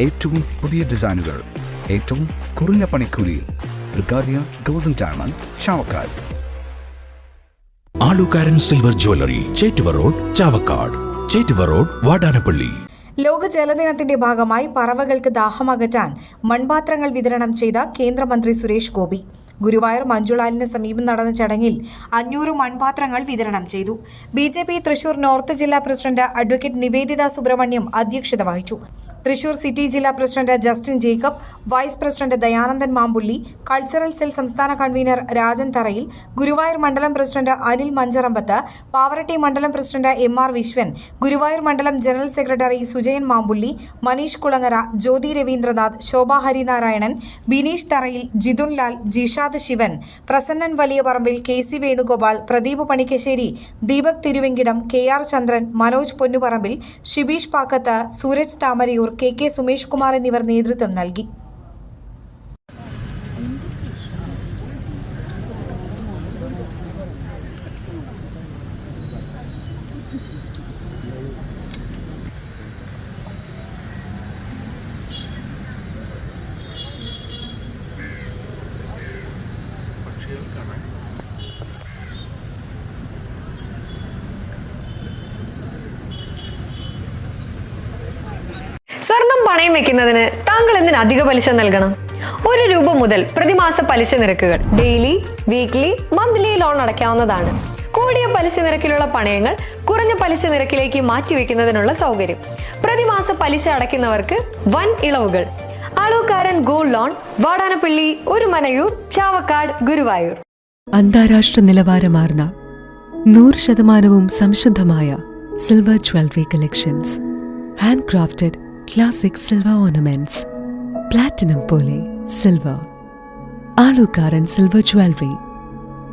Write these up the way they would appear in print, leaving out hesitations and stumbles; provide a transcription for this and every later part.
ഏറ്റവും പുതിയ ഡിസൈനുകൾ ഏറ്റവും കുറഞ്ഞ പണിക്കൂലിയിൽ. ബ്രിഗാദിയ golden diamond, Chavakkad. Alukaran silver jewellery, Chettuva road, Chavakkad. Chettuva road, Vadanappally. ലോക ജലദിനത്തിന്റെ ഭാഗമായി പറവകൾക്ക് ദാഹമകറ്റാൻ മൺപാത്രങ്ങൾ വിതരണം ചെയ്ത കേന്ദ്രമന്ത്രി സുരേഷ് ഗോപി. ഗുരുവായൂർ മഞ്ജുളാലിന് സമീപം നടന്ന ചടങ്ങിൽ 500 മൺപാത്രങ്ങൾ വിതരണം ചെയ്തു. BJP തൃശൂർ നോർത്ത് ജില്ലാ പ്രസിഡന്റ് അഡ്വക്കേറ്റ് നിവേദിത സുബ്രഹ്മണ്യം അധ്യക്ഷത വഹിച്ചു. തൃശൂർ സിറ്റി ജില്ലാ president Justin Jacob, vice president Dayanandan Mampully, cultural cell സംസ്ഥാന കൺവീനർ രാജൻ തറയിൽ, ഗുരുവായൂർ മണ്ഡലം പ്രസിഡന്റ് അനിൽ മഞ്ചറമ്പത്ത്, പാവറട്ടി മണ്ഡലം പ്രസിഡന്റ് MR വിശ്വൻ, ഗുരുവായൂർ മണ്ഡലം ജനറൽ സെക്രട്ടറി സുജയൻ മാമ്പുള്ളി, മനീഷ് കുളങ്ങര, ജ്യോതി രവീന്ദ്രനാഥ്, ശോഭ ഹരിനാരായണൻ, ബിനീഷ് തറയിൽ, ജിതുൻ ലാൽ, ജിഷാദ് ശിവൻ, പ്രസന്നൻ വലിയ പറമ്പിൽ, KC വേണുഗോപാൽ, പ്രദീപ് പണിക്കശ്ശേരി, ദീപക് തിരുവെങ്കിടം, KR ചന്ദ്രൻ, മനോജ് പൊന്നുപറമ്പിൽ, ഷിബീഷ് പാക്കത്ത്, സൂരജ് താമരയൂർ, KK സുമേഷ് കുമാർ എന്നിവർ നേതൃത്വം നൽകി. സ്വർണം പണയം വെക്കുന്നതിന് താങ്കൾ എന്തിന് അധിക പലിശ നൽകണം? 1 രൂപ മുതൽ പ്രതിമാസ പലിശ നിരക്കുകൾ ഡെയിലി, വീക്ക്ലി, മന്ത്ലി ലോൺ അടയ്ക്കാവുന്നതാണ്. കൂടിയ പലിശ നിരക്കിലുള്ള പണയങ്ങൾ കുറഞ്ഞ പലിശ നിരക്കിലേക്ക് മാറ്റിവെക്കുന്നതിനുള്ള സൗകര്യം. പ്രതിമാസ പലിശ അടയ്ക്കുന്നവർക്ക് വൻ ഇളവുകൾ. Alukaran gold loan, Vadanappally, Orumanayur, Chavakkad, Guruvayur. അന്താരാഷ്ട്ര നിലവാരമാർന്ന 100% സംശുദ്ധമായ silver jewellery collections. Hand crafted classic silver ornaments. Platinum പോലെ silver. Alukaran silver jewellery,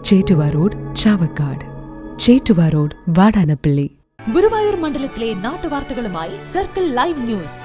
Chettuva road, Chavakkad. Chettuva road, Vadanappally. Guruvayur മണ്ഡലത്തിലെ നാട്ടുവാർത്തകളുമായി സർക്കിൾ ലൈവ് ന്യൂസ്.